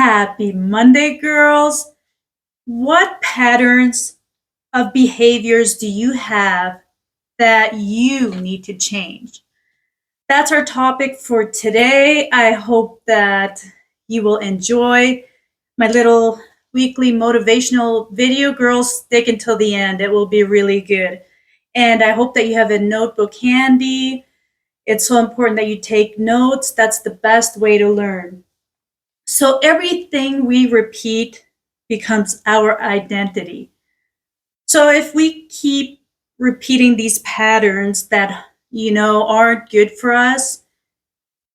Happy Monday, girls. What patterns of behaviors do you have that you need to change? That's our topic for today. I hope that you will enjoy my little weekly motivational video. Girls, stick until the end. It will be really good. And I hope that you have a notebook handy. It's so important that you take notes. That's the best way to learn. So everything we repeat becomes our identity. So if we keep repeating these patterns that, aren't good for us,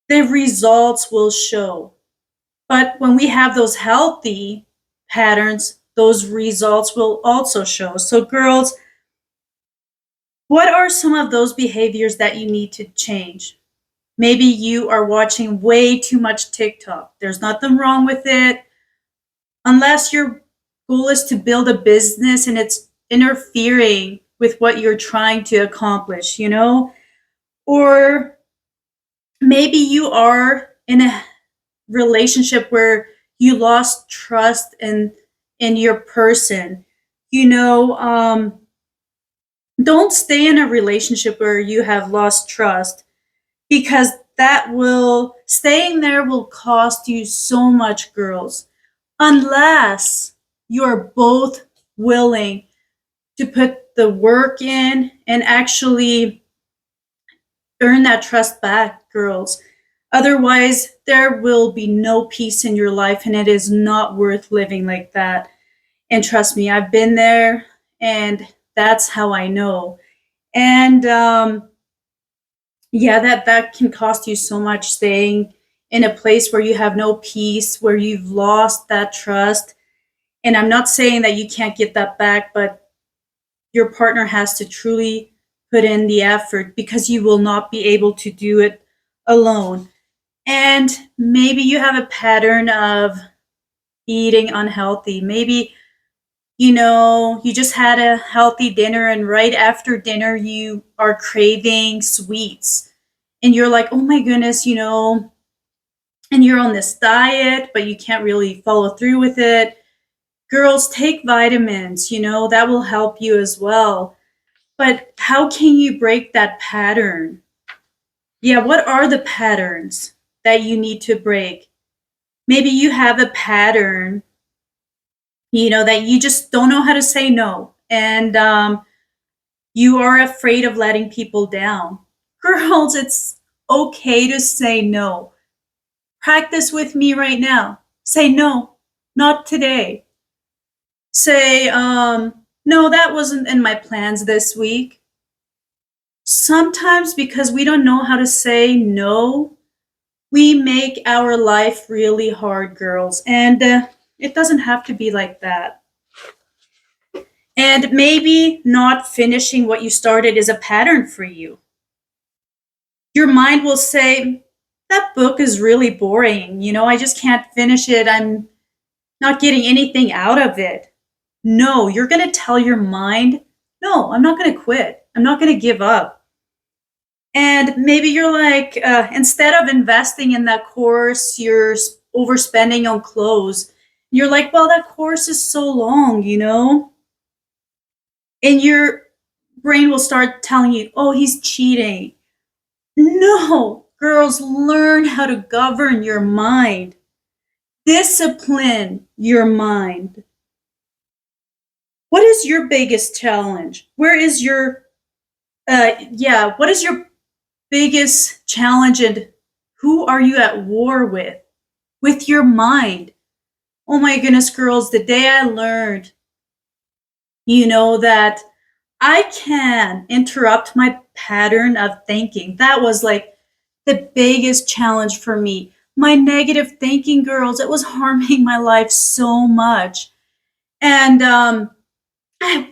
the results will show. But when we have those healthy patterns, those results will also show. So, girls, what are some of those behaviors that you need to change? Maybe you are watching way too much TikTok. There's nothing wrong with it. Unless your goal is to build a business and it's interfering with what you're trying to accomplish, Or maybe you are in a relationship where you lost trust in your person. Don't stay in a relationship where you have lost trust because staying there will cost you so much, girls, unless you're both willing to put the work in and actually earn that trust back, girls. Otherwise, there will be no peace in your life and it is not worth living like that. And trust me, I've been there and that's how I know. And yeah, that can cost you so much staying in a place where you have no peace, where you've lost that trust. And I'm not saying that you can't get that back, but your partner has to truly put in the effort because you will not be able to do it alone. And maybe you have a pattern of eating unhealthy. Maybe, you just had a healthy dinner and right after dinner you are craving sweets. And you're like, oh my goodness, and you're on this diet, but you can't really follow through with it. Girls, take vitamins, that will help you as well. But how can you break that pattern? Yeah, what are the patterns that you need to break? Maybe you have a pattern, that you just don't know how to say no. And you are afraid of letting people down. Girls, it's okay to say no. Practice with me right now. Say no, not today. Say, no, that wasn't in my plans this week. Sometimes because we don't know how to say no, we make our life really hard, girls. And it doesn't have to be like that. And maybe not finishing what you started is a pattern for you. Your mind will say, that book is really boring. I just can't finish it. I'm not getting anything out of it. No, you're going to tell your mind, no, I'm not going to quit. I'm not going to give up. And maybe you're like, instead of investing in that course, you're overspending on clothes. You're like, well, that course is so long, And your brain will start telling you, oh, he's cheating. No, girls, learn how to govern your mind. Discipline your mind. What is your biggest challenge? What is your biggest challenge and who are you at war with? With your mind. Oh my goodness, girls, the day I learned, that I can interrupt my pattern of thinking. That was like the biggest challenge for me. My negative thinking, girls, it was harming my life so much. And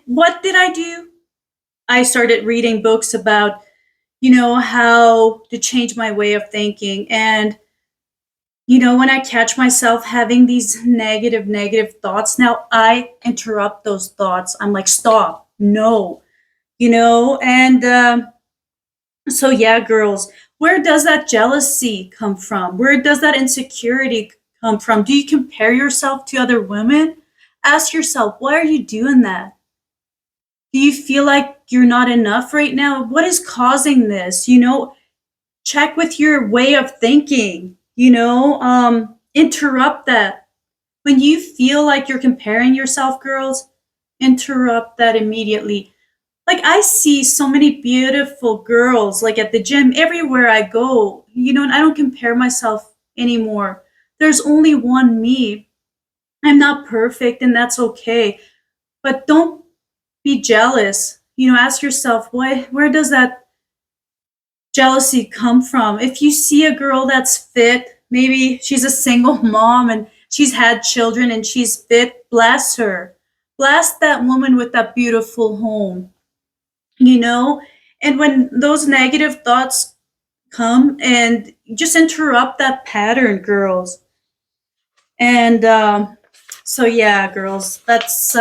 what did I do? I started reading books about, how to change my way of thinking. And, when I catch myself having these negative thoughts, now I interrupt those thoughts. I'm like, stop, no, and so yeah, girls, where does that jealousy come from? Where does that insecurity come from? Do you compare yourself to other women? Ask yourself, why are you doing that? Do you feel like you're not enough right now? What is causing this? Check with your way of thinking, interrupt that. When you feel like you're comparing yourself, girls, interrupt that immediately. Like, I see so many beautiful girls, like at the gym, everywhere I go, and I don't compare myself anymore. There's only one me. I'm not perfect, and that's okay. But don't be jealous. Ask yourself, where does that jealousy come from? If you see a girl that's fit, maybe she's a single mom and she's had children and she's fit, bless her. Bless that woman with that beautiful home, you know? And when those negative thoughts come, and just interrupt that pattern, girls. And so, yeah, girls, that's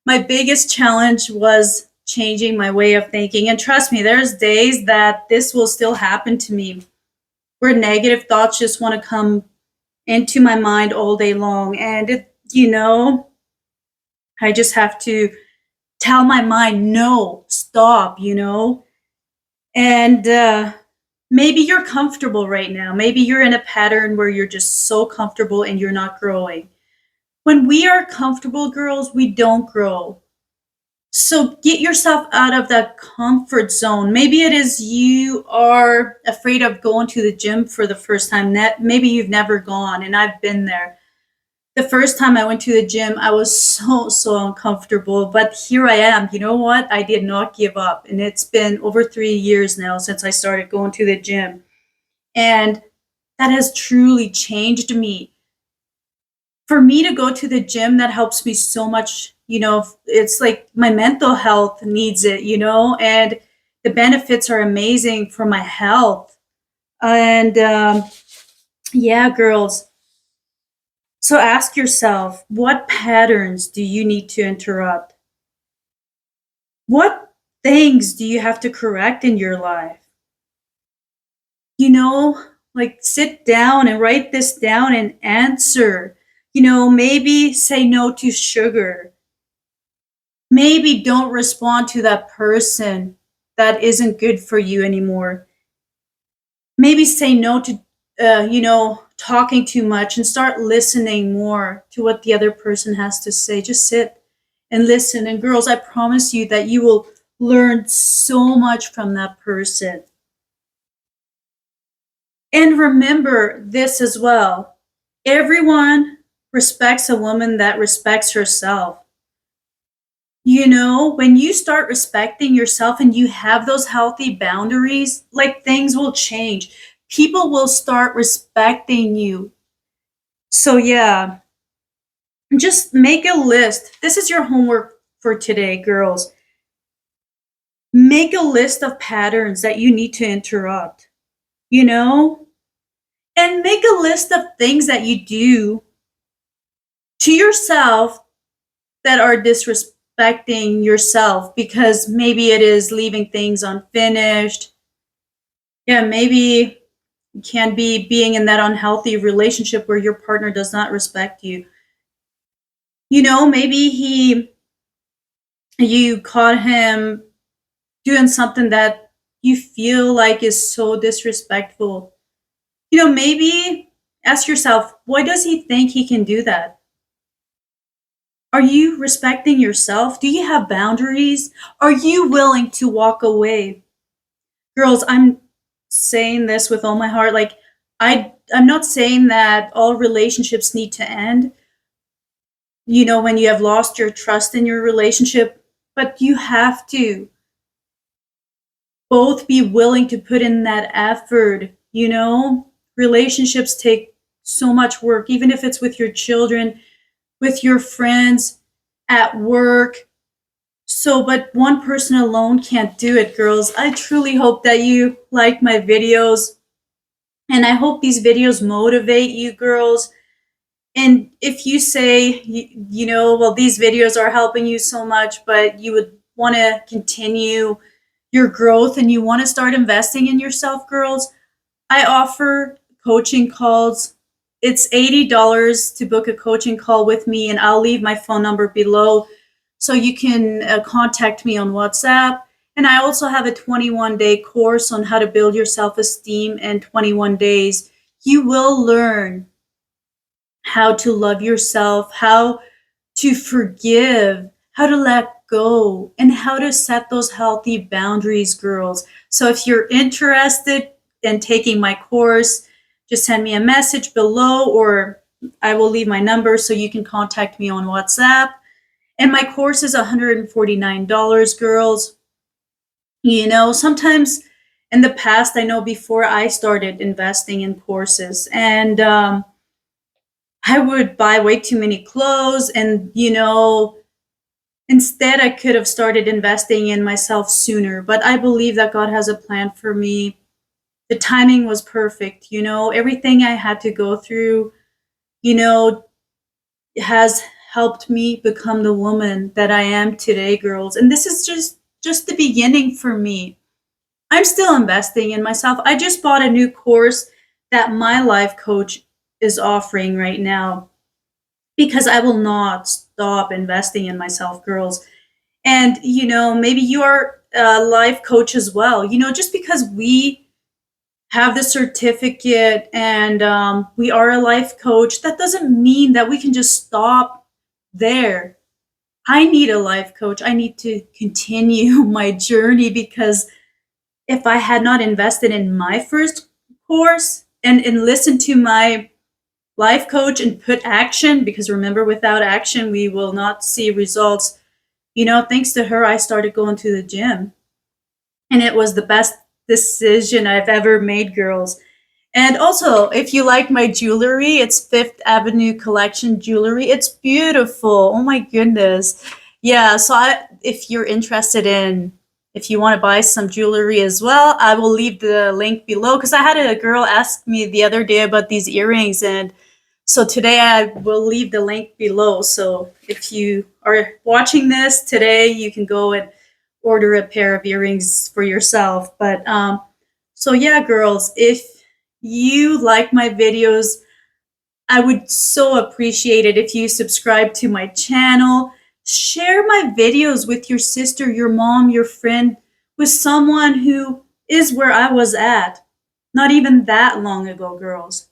my biggest challenge was changing my way of thinking. And trust me, there's days that this will still happen to me where negative thoughts just want to come into my mind all day long. And I just have to tell my mind, no, stop, And maybe you're comfortable right now. Maybe you're in a pattern where you're just so comfortable and you're not growing. When we are comfortable, girls, we don't grow. So get yourself out of that comfort zone. Maybe it is you are afraid of going to the gym for the first time. Maybe you've never gone, and I've been there. The first time I went to the gym, I was so uncomfortable, but here I am. You know what? I did not give up, and it's been over 3 years now since I started going to the gym, and that has truly changed me. For me to go to the gym, that helps me so much. It's like my mental health needs it, and the benefits are amazing for my health. And yeah, girls. So ask yourself, what patterns do you need to interrupt? What things do you have to correct in your life? Like, sit down and write this down and answer. Maybe say no to sugar. Maybe don't respond to that person that isn't good for you anymore. Maybe say no to, talking too much and start listening more to what the other person has to say. Just sit and listen. And girls, I promise you that you will learn so much from that person. And remember this as well. Everyone respects a woman that respects herself. When you start respecting yourself and you have those healthy boundaries, like, things will change. People will start respecting you. So, yeah, just make a list. This is your homework for today, girls. Make a list of patterns that you need to interrupt, and make a list of things that you do to yourself that are disrespecting yourself, because maybe it is leaving things unfinished. Yeah, maybe it can be being in that unhealthy relationship where your partner does not respect you. Maybe you caught him doing something that you feel like is so disrespectful. Maybe ask yourself, why does he think he can do that? Are you respecting yourself? Do you have boundaries? Are you willing to walk away? Girls, I'm saying this with all my heart. Like, I'm not saying that all relationships need to end, when you have lost your trust in your relationship, but you have to both be willing to put in that effort. Relationships take so much work, even if it's with your children, with your friends, at work. So, but one person alone can't do it, girls. I truly hope that you like my videos, and I hope these videos motivate you, girls. And if you say, well, these videos are helping you so much, but you would want to continue your growth and you want to start investing in yourself, girls, I offer coaching calls It's $80 to book a coaching call with me, and I'll leave my phone number below so you can contact me on WhatsApp. And I also have a 21-day course on how to build your self-esteem in 21 days. You will learn how to love yourself, how to forgive, how to let go, and how to set those healthy boundaries, girls. So if you're interested in taking my course, just send me a message below, or I will leave my number so you can contact me on WhatsApp. And my course is $149, girls. You know, sometimes in the past, I know before I started investing in courses, and I would buy way too many clothes, and instead I could have started investing in myself sooner. But I believe that God has a plan for me. The timing was perfect. Everything I had to go through, you know, has helped me become the woman that I am today, girls. And this is just the beginning for me. I'm still investing in myself. I just bought a new course that my life coach is offering right now, because I will not stop investing in myself, girls. And, maybe you're a life coach as well. Just because we have the certificate and we are a life coach, that doesn't mean that we can just stop there. I need a life coach. I need to continue my journey, because if I had not invested in my first course and listened to my life coach and put action, because remember, without action, we will not see results. Thanks to her, I started going to the gym, and it was the best decision I've ever made, girls. And also, if you like my jewelry, it's Fifth Avenue Collection jewelry. It's beautiful. Oh my goodness. Yeah, so if you're interested in, if you want to buy some jewelry as well, I will leave the link below, because I had a girl ask me the other day about these earrings, and so today I will leave the link below. So if you are watching this today, you can go and order a pair of earrings for yourself. But so yeah, girls, if you like my videos, I would so appreciate it if you subscribe to my channel. Share my videos with your sister, your mom, your friend, with someone who is where I was at not even that long ago, girls.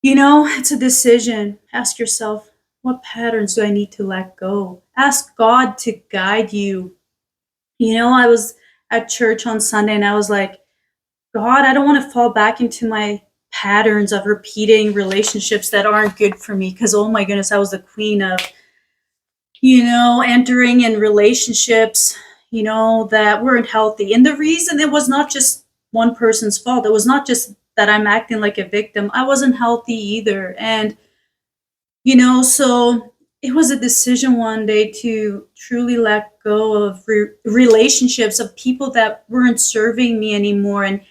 It's a decision. Ask yourself, what patterns do I need to let go? Ask God to guide you. I was at church on Sunday, and I was like, God, I don't want to fall back into my patterns of repeating relationships that aren't good for me. Because, oh my goodness, I was the queen of, entering in relationships, that weren't healthy. And the reason, it was not just one person's fault. It was not just that I'm acting like a victim. I wasn't healthy either. And, so it was a decision one day to truly let go of relationships, of people that weren't serving me anymore. And,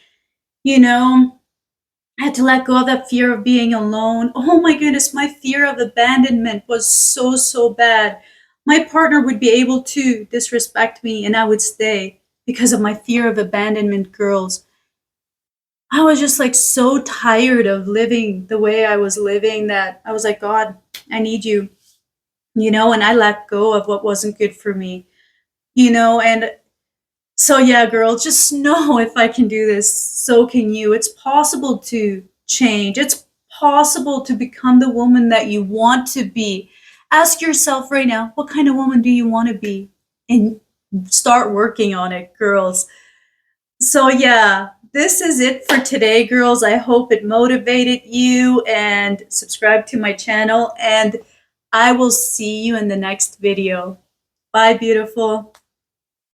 I had to let go of that fear of being alone. Oh my goodness, my fear of abandonment was so, so bad. My partner would be able to disrespect me, and I would stay because of my fear of abandonment, girls. I was just like so tired of living the way I was living, that I was like, God, I need you, and I let go of what wasn't good for me, and so yeah, girl, just know, if I can do this, so can you. It's possible to change. It's possible to become the woman that you want to be. Ask yourself right now, what kind of woman do you want to be? And start working on it, girls. So yeah, this is it for today, girls. I hope it motivated you, and subscribe to my channel, and I will see you in the next video. Bye, beautiful.